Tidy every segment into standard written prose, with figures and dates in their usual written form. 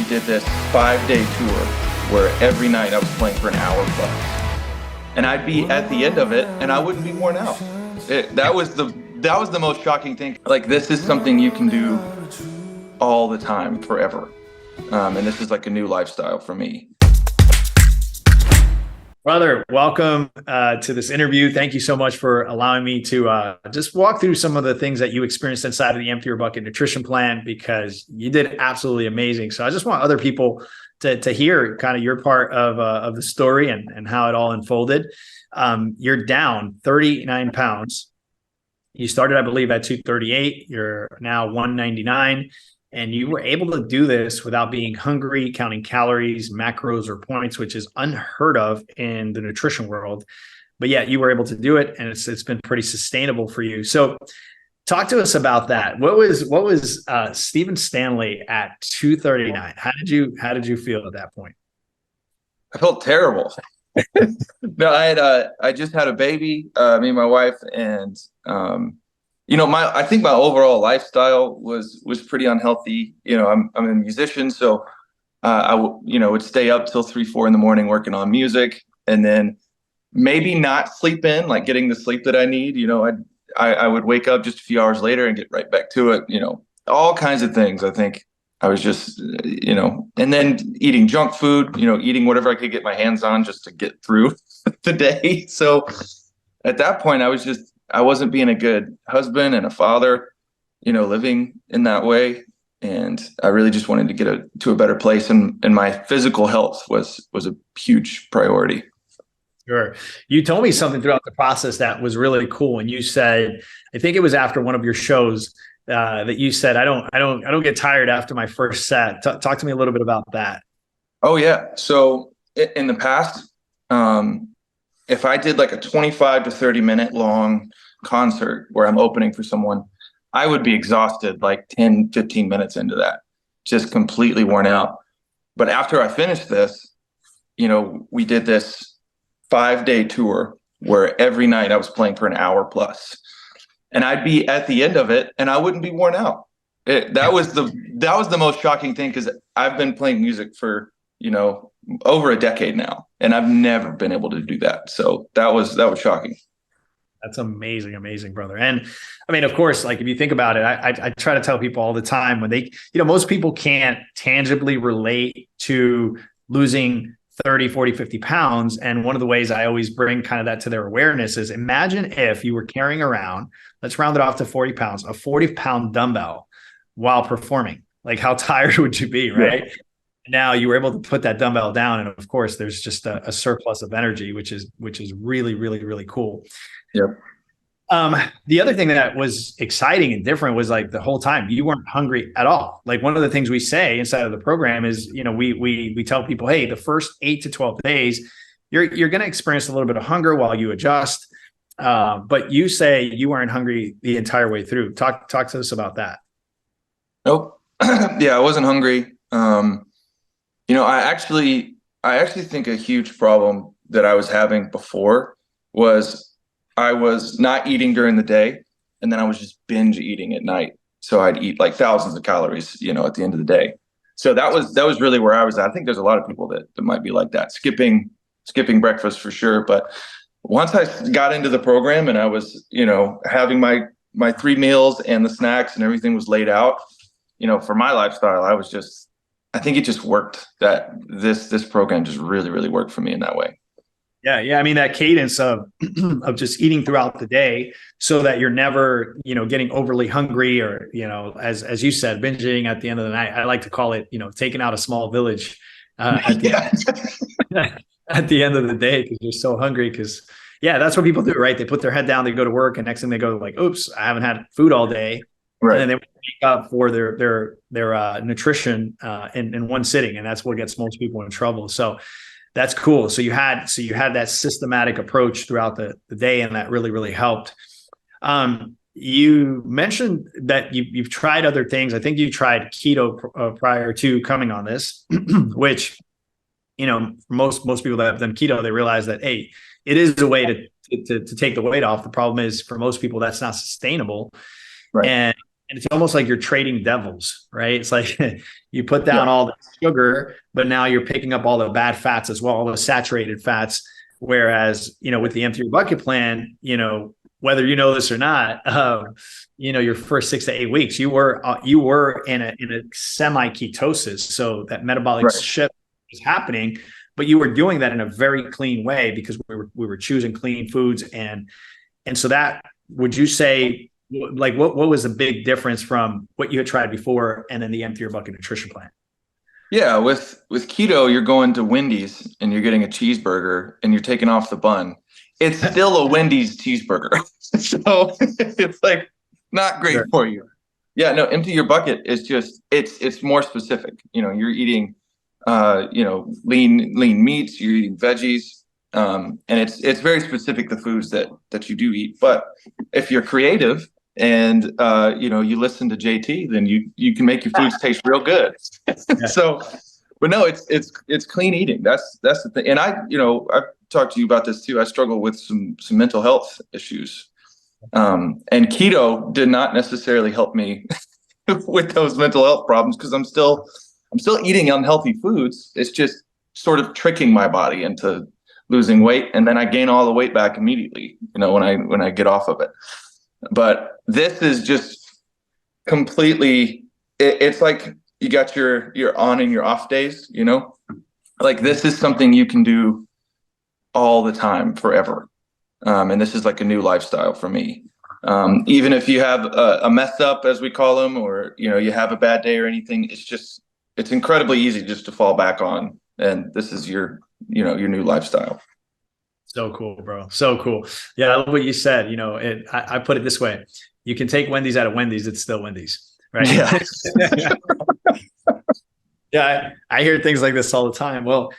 did this 5-day tour where every night I was playing for an hour plus. And I'd be at the end of it and I wouldn't be worn out. That was the most shocking thing. Like, this is something you can do all the time, forever. And this is like a new lifestyle for me. Brother, welcome to this interview. Thank you so much for allowing me to just walk through some of the things that you experienced inside of the Empty Your Bucket nutrition plan, because you did absolutely amazing. So I just want other people to hear kind of your part of the story and how it all unfolded. You're down 39 pounds. You started, I believe, at 238. You're now 199. And you were able to do this without being hungry, counting calories, macros, or points, which is unheard of in the nutrition world. But yet you were able to do it, and it's been pretty sustainable for you. So talk to us about that. What was Stephen Stanley at 239? How did you feel at that point? I felt terrible. No, I just had a baby, me and my wife, and I think my overall lifestyle was pretty unhealthy. I'm a musician, so I would stay up till 3-4 in the morning working on music, and then maybe not sleep in, like getting the sleep that I need. I would wake up just a few hours later and get right back to it. All kinds of things. I think I was just, and then eating junk food, eating whatever I could get my hands on just to get through the day. So at that point, I wasn't being a good husband and a father, living in that way. And I really just wanted to get to a better place. And my physical health was a huge priority. Sure. You told me something throughout the process that was really cool. And you said, I think it was after one of your shows that you said, I don't get tired after my first set. Talk to me a little bit about that. Oh yeah. So in the past, if I did like a 25 to 30 minute long concert where I'm opening for someone, I would be exhausted like 10, 15 minutes into that, just completely worn out. But after I finished this, we did this 5-day tour where every night I was playing for an hour plus, and I'd be at the end of it and I wouldn't be worn out. That was the most shocking thing, because I've been playing music for, over a decade now, and I've never been able to do that. So that was shocking. That's amazing, amazing, brother. And I mean, of course, like if you think about it, I try to tell people all the time when they, most people can't tangibly relate to losing 30, 40, 50 pounds. And one of the ways I always bring kind of that to their awareness is, imagine if you were carrying around, let's round it off to 40 pounds, a 40-pound dumbbell while performing. Like, how tired would you be, right? Yeah. Now you were able to put that dumbbell down. And of course, there's just a surplus of energy, which is really, really, really cool. Yep. The other thing that was exciting and different was, like, the whole time you weren't hungry at all. Like, one of the things we say inside of the program is, we tell people, hey, the first 8 to 12 days, you're going to experience a little bit of hunger while you adjust. But you say you weren't hungry the entire way through. Talk to us about that. Nope. Yeah, I wasn't hungry. I actually think a huge problem that I was having before was I was not eating during the day, and then I was just binge eating at night. So I'd eat like thousands of calories, at the end of the day. So that was really where I was at. I think there's a lot of people that might be like that, skipping breakfast for sure. But once I got into the program and I was, having my 3 meals and the snacks and everything was laid out, for my lifestyle, I think it just worked. That this program just really, really worked for me in that way. Yeah. I mean, that cadence of just eating throughout the day so that you're never, getting overly hungry or, as you said, binge eating at the end of the night. I like to call it, taking out a small village at the end of the day, because you're so hungry. Because that's what people do, right? They put their head down, they go to work, and next thing they go like, oops, I haven't had food all day. Right. And then they wake up for their nutrition in one sitting, and that's what gets most people in trouble. So that's cool. So you had that systematic approach throughout the day, and that really, really helped. You mentioned that you've tried other things. I think you tried keto prior to coming on this, which, most people that have done keto, they realize that, hey, it is a way to take the weight off. The problem is, for most people, that's not sustainable. Right. And it's almost like you're trading devils, right? It's like you put down Yeah. all the sugar, but now you're picking up all the bad fats as well, all the saturated fats. Whereas, with the empty your bucket plan, whether you know this or not, your first 6 to 8 weeks, you were in a semi ketosis, so that metabolic Right. shift is happening, but you were doing that in a very clean way because we were choosing clean foods, and so that, would you say, like, what was the big difference from what you had tried before and then the empty your bucket nutrition plan? Yeah, with keto, you're going to Wendy's and you're getting a cheeseburger and you're taking off the bun. It's still a Wendy's cheeseburger. So it's like not great Sure. for you. Yeah, no, empty your bucket is just it's more specific. You're eating lean meats, you're eating veggies. And it's very specific, the foods that you do eat. But if you're creative and you listen to JT, then you can make your foods taste real good. Yeah. So, but no, it's clean eating. That's the thing. And I've talked to you about this too. I struggle with some mental health issues. And keto did not necessarily help me with those mental health problems because I'm still eating unhealthy foods. It's just sort of tricking my body into losing weight, and then I gain all the weight back immediately, when I get off of it. But this is just completely, it's like you got your on and your off days, like this is something you can do all the time forever. And this is like a new lifestyle for me. Even if you have a mess up, as we call them, or you have a bad day or anything, it's incredibly easy just to fall back on, and this is your new lifestyle. So cool, bro. So cool. Yeah, I love what you said. I put it this way: you can take Wendy's out of Wendy's, it's still Wendy's, right? Yeah. Yeah, I hear things like this all the time. Well,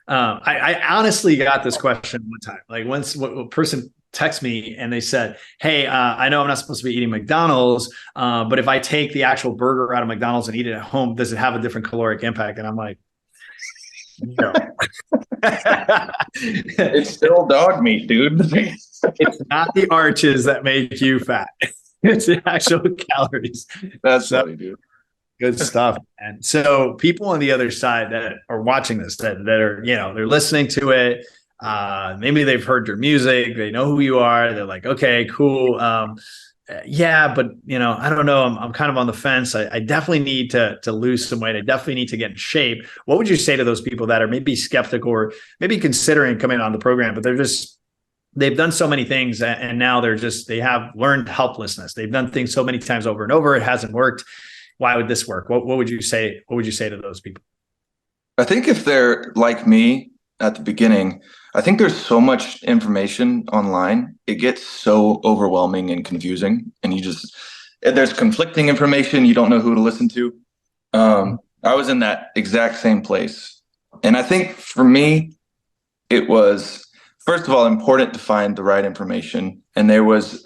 I honestly got this question one time. Like, once a person texted me and they said, "Hey, I know I'm not supposed to be eating McDonald's, but if I take the actual burger out of McDonald's and eat it at home, does it have a different caloric impact?" And I'm like, no. It's still dog meat, dude. It's not the arches that make you fat. It's the actual calories. That's funny, dude. Good stuff. And so people on the other side that are watching this, that are, they're listening to it. Maybe they've heard your music. They know who you are. They're like, okay, cool. Yeah, but I don't know. I'm kind of on the fence. I definitely need to lose some weight. I definitely need to get in shape. What would you say to those people that are maybe skeptical or maybe considering coming on the program, but they've done so many things and now they have learned helplessness. They've done things so many times over and over. It hasn't worked. Why would this work? What would you say? What would you say to those people? I think if they're like me at the beginning, I think there's so much information online. It gets so overwhelming and confusing, and there's conflicting information. You don't know who to listen to. I was in that exact same place. And I think for me, it was, first of all, important to find the right information. And there was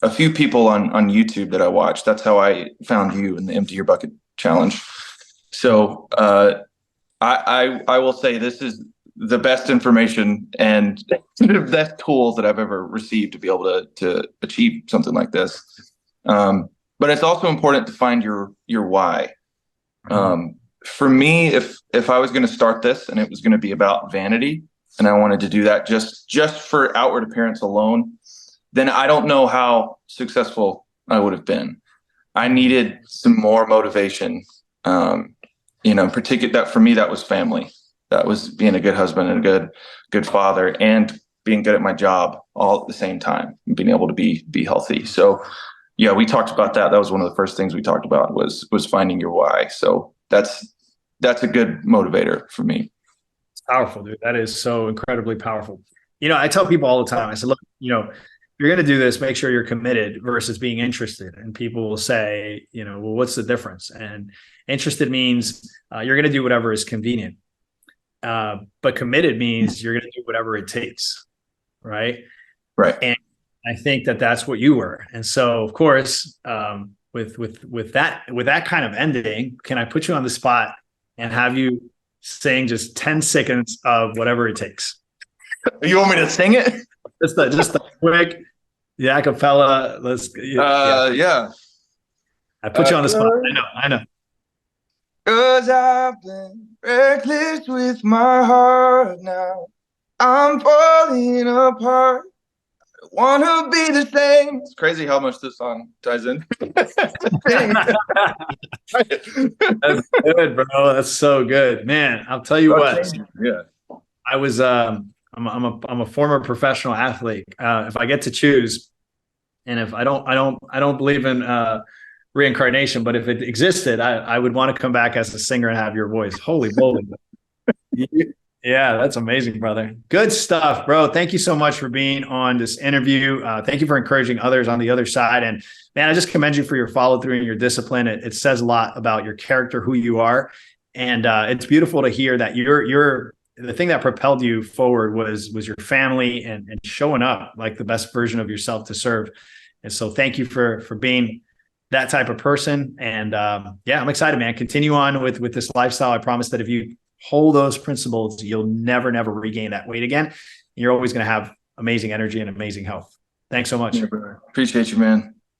a few people on YouTube that I watched. That's how I found you in the Empty Your Bucket Challenge. So I will say this is the best information and the best tools that I've ever received to be able to achieve something like this. But it's also important to find your why. For me, if I was going to start this and it was going to be about vanity and I wanted to do that just for outward appearance alone, then I don't know how successful I would have been. I needed some more motivation. Particular that for me, that was family. That was being a good husband and a good father and being good at my job all at the same time and being able to be healthy. So yeah, we talked about that. That was one of the first things we talked about was finding your why. So that's a good motivator for me. It's powerful, dude. That is so incredibly powerful. I tell people all the time, I said, look, if you're going to do this, make sure you're committed versus being interested. And people will say, well, what's the difference? And interested means you're going to do whatever is convenient. But committed means you're going to do whatever it takes. Right. Right. And I think that's what you were. And so, of course, with that kind of ending, can I put you on the spot and have you sing just 10 seconds of whatever it takes? You want me to sing it? Just a quick, a cappella. Let's. Yeah. I put you on the spot. I know. I know. Cause I've been reckless with my heart now. I'm falling apart. Wanna be the same. It's crazy how much this song ties in. That's good, bro. That's so good, man. I'll tell you what. Yeah. I was I'm a former professional athlete. If I get to choose, and if I don't believe in reincarnation, but if it existed, I would want to come back as a singer and have your voice. Holy moly. Yeah, that's amazing, brother. Good stuff, bro. Thank you so much for being on this interview. Thank you for encouraging others on the other side. And man, I just commend you for your follow through and your discipline. It says a lot about your character, who you are. And it's beautiful to hear that you're the thing that propelled you forward was your family and showing up like the best version of yourself to serve. And so thank you for being that type of person. And yeah, I'm excited, man. Continue on with this lifestyle. I promise that if you hold those principles, you'll never regain that weight again. You're always going to have amazing energy and amazing health. Thanks so much. Yeah, appreciate you, man.